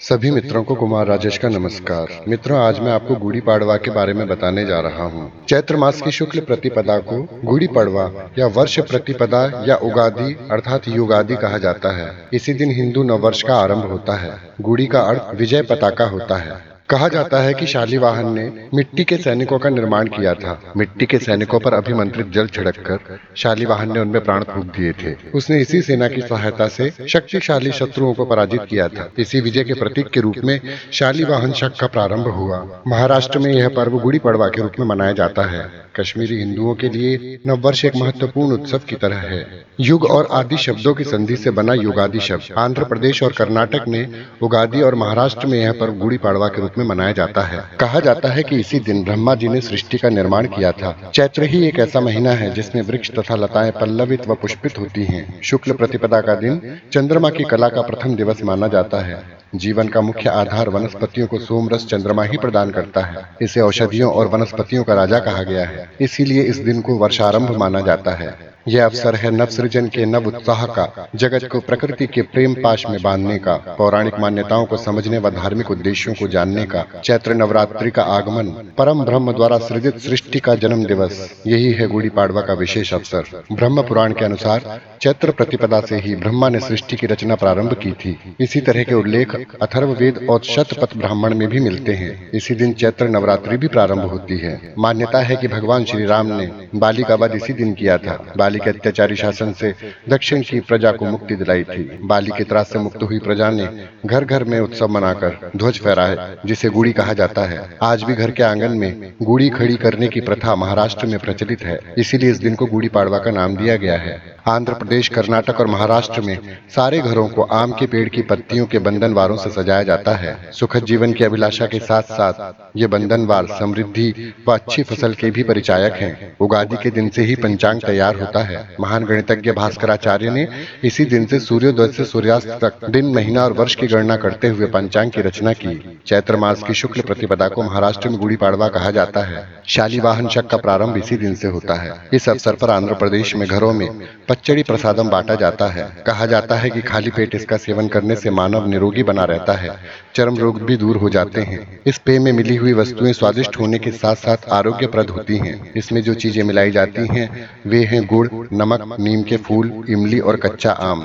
सभी मित्रों को कुमार राजेश का नमस्कार। मित्रों, आज मैं आपको गुड़ी पड़वा के बारे में बताने जा रहा हूँ। चैत्र मास की शुक्ल प्रतिपदा को गुड़ी पड़वा या वर्ष प्रतिपदा या उगादि अर्थात युगादि कहा जाता है। इसी दिन हिंदू नववर्ष का आरंभ होता है। गुड़ी का अर्थ विजय पताका होता है। कहा जाता है कि शालिवाहन ने मिट्टी के सैनिकों का निर्माण किया था। मिट्टी के सैनिकों पर अभिमंत्रित जल छिड़ककर शालिवाहन ने उनमें प्राण फूंक दिए थे। उसने इसी सेना की सहायता से शक्तिशाली शत्रुओं को पराजित किया था। इसी विजय के प्रतीक के रूप में शालिवाहन शक का प्रारंभ हुआ। महाराष्ट्र में यह पर्व गुड़ी पड़वा के रूप में मनाया जाता है। कश्मीरी हिंदुओं के लिए नववर्ष एक महत्वपूर्ण उत्सव की तरह है। युग और आदि शब्दों की संधि से बना युगादि शब्द। आंध्र प्रदेश और कर्नाटक में उगादि और महाराष्ट्र में यह पर्व गुड़ी पड़वा के रूप में मनाया जाता है। कहा जाता है कि इसी दिन ब्रह्मा जी ने सृष्टि का निर्माण किया था। चैत्र ही एक ऐसा महीना है जिसमें वृक्ष तथा लताएं पल्लवित व पुष्पित होती हैं। शुक्ल प्रतिपदा का दिन चंद्रमा की कला का प्रथम दिवस माना जाता है। जीवन का मुख्य आधार वनस्पतियों को सोमरस चंद्रमा ही प्रदान करता है। इसे औषधियों और वनस्पतियों का राजा कहा गया है। इसीलिए इस दिन को वर्षारंभ माना जाता है। यह अवसर है नव सृजन के नव उत्साह का, जगत को प्रकृति के प्रेम पाश में बांधने का, पौराणिक मान्यताओं को समझने व धार्मिक उद्देश्यों को जानने का। चैत्र नवरात्रि का आगमन, परम ब्रह्म द्वारा सृजित सृष्टि का जन्म दिवस, यही है गुड़ी पड़वा का विशेष अवसर। ब्रह्म पुराण के अनुसार चैत्र प्रतिपदा से ही ब्रह्मा ने सृष्टि की रचना प्रारंभ की थी। इसी तरह के उल्लेख अथर्ववेद और शतपथ ब्राह्मण में भी मिलते हैं। इसी दिन चैत्र नवरात्रि भी प्रारंभ होती है। मान्यता है कि भगवान श्री राम ने बाली का वध इसी दिन किया था। बाली के अत्याचारी शासन से दक्षिण की प्रजा को मुक्ति दिलाई थी। बाली के त्रास से मुक्त हुई प्रजा ने घर घर में उत्सव मनाकर ध्वज फहराए, जिसे गुड़ी कहा जाता है। आज भी घर के आंगन में गुड़ी खड़ी करने की प्रथा महाराष्ट्र में प्रचलित है। इसीलिए इस दिन को गुड़ी पड़वा का नाम दिया गया है। आंध्र प्रदेश, कर्नाटक और महाराष्ट्र में सारे घरों को आम के पेड़ की पत्तियों के बंधनवारों से सजाया जाता है। सुखद जीवन की अभिलाषा के साथ साथ ये बंधनवार समृद्धि व अच्छी फसल के भी परिचायक हैं। उगादि के दिन से ही पंचांग तैयार होता है। महान गणितज्ञ भास्कराचार्य ने इसी दिन से सूर्योदय से सूर्यास्त तक दिन, महीना और वर्ष की गणना करते हुए पंचांग की रचना की। चैत्र मास की शुक्ल प्रतिपदा को महाराष्ट्र में गुड़ी पड़वा कहा जाता है। शालिवाहन शक का प्रारंभ इसी दिन से होता है। इस अवसर पर आंध्र प्रदेश में घरों में पच्चड़ी प्रसादम बांटा जाता है। कहा जाता है कि खाली पेट इसका सेवन करने से मानव निरोगी बना रहता है, चर्म रोग भी दूर हो जाते हैं। इस पेय में मिली हुई वस्तुएं स्वादिष्ट होने के साथ साथ आरोग्यप्रद होती हैं। इसमें जो चीजें मिलाई जाती हैं वे हैं गुड़, नमक, नीम के फूल, इमली और कच्चा आम।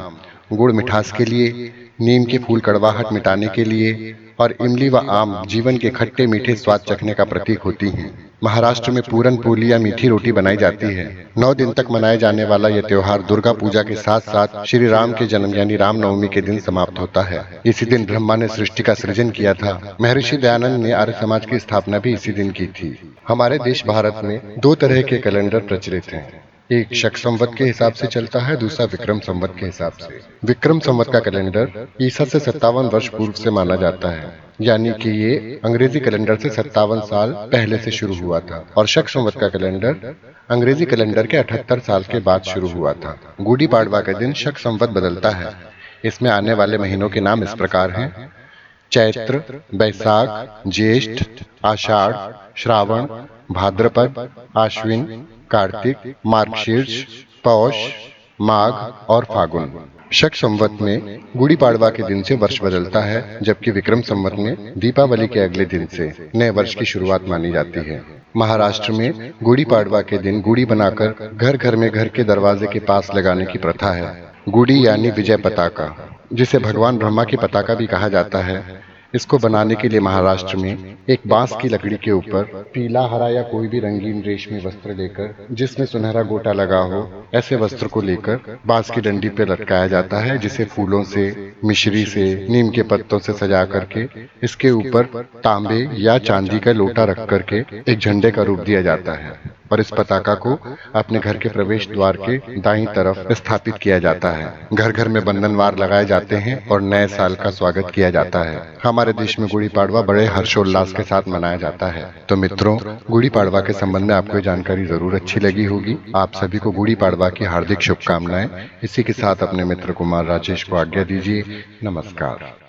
गुड़ मिठास के लिए, नीम के फूल कड़वाहट मिटाने के लिए और इमली व आम जीवन के खट्टे मीठे स्वाद चखने का प्रतीक होती हैं। महाराष्ट्र में पूरन पोली या मीठी रोटी बनाई जाती है। 9 दिन तक मनाए जाने वाला यह त्योहार दुर्गा पूजा के साथ साथ श्री राम के जन्म यानी रामनवमी के दिन समाप्त होता है। इसी दिन ब्रह्मा ने सृष्टि का सृजन किया था। महर्षि दयानंद ने आर्य समाज की स्थापना भी इसी दिन की थी। हमारे देश भारत में 2 तरह के कैलेंडर प्रचलित हैं। एक शक संवत के हिसाब से चलता है, दूसरा विक्रम संवत के हिसाब से। विक्रम संवत का कैलेंडर ईसा से 57 वर्ष पूर्व से माना जाता है, यानी कि ये अंग्रेजी कैलेंडर से 57 साल पहले से शुरू हुआ था। और शक संवत का कैलेंडर अंग्रेजी कैलेंडर के 78 साल के बाद शुरू हुआ था। गुड़ी पड़वा के दिन शक संवत बदलता है। इसमें आने वाले महीनों के नाम इस प्रकार हैं: चैत्र, बैसाख, ज्येष्ठ, आषाढ़, श्रावण, भाद्रपद, आश्विन, कार्तिक, मार्गशीर्ष, पौष, माघ और फागुन। शक संवत में गुड़ी पड़वा के दिन से वर्ष बदलता है, जबकि विक्रम संवत में दीपावली के अगले दिन से नए वर्ष की शुरुआत मानी जाती है। महाराष्ट्र में गुड़ी पड़वा के दिन गुड़ी बनाकर घर घर में घर के दरवाजे के पास लगाने की प्रथा है। गुड़ी यानी विजय पताका, जिसे भगवान ब्रह्मा की पताका भी कहा जाता है। इसको बनाने के लिए महाराष्ट्र में एक बांस की लकड़ी के ऊपर पीला, हरा या कोई भी रंगीन रेशमी वस्त्र लेकर, जिसमें सुनहरा गोटा लगा हो, ऐसे वस्त्र को लेकर बांस की डंडी पर लटकाया जाता है, जिसे फूलों से, मिश्री से, नीम के पत्तों से सजा करके इसके ऊपर तांबे या चांदी का लोटा रख करके एक झंडे का रूप दिया जाता है और इस पताका को अपने घर के प्रवेश द्वार के दाईं तरफ स्थापित किया जाता है। घर घर में बंधनवार लगाए जाते हैं और नए साल का स्वागत किया जाता है। हमारे देश में गुड़ी पड़वा बड़े हर्षोल्लास के साथ मनाया जाता है। तो मित्रों, गुड़ी पड़वा के संबंध में आपको ये जानकारी जरूर अच्छी लगी होगी। आप सभी को गुड़ी पड़वा की हार्दिक शुभकामनाएं। इसी के साथ अपने मित्र कुमार राजेश को आज्ञा दीजिए। नमस्कार।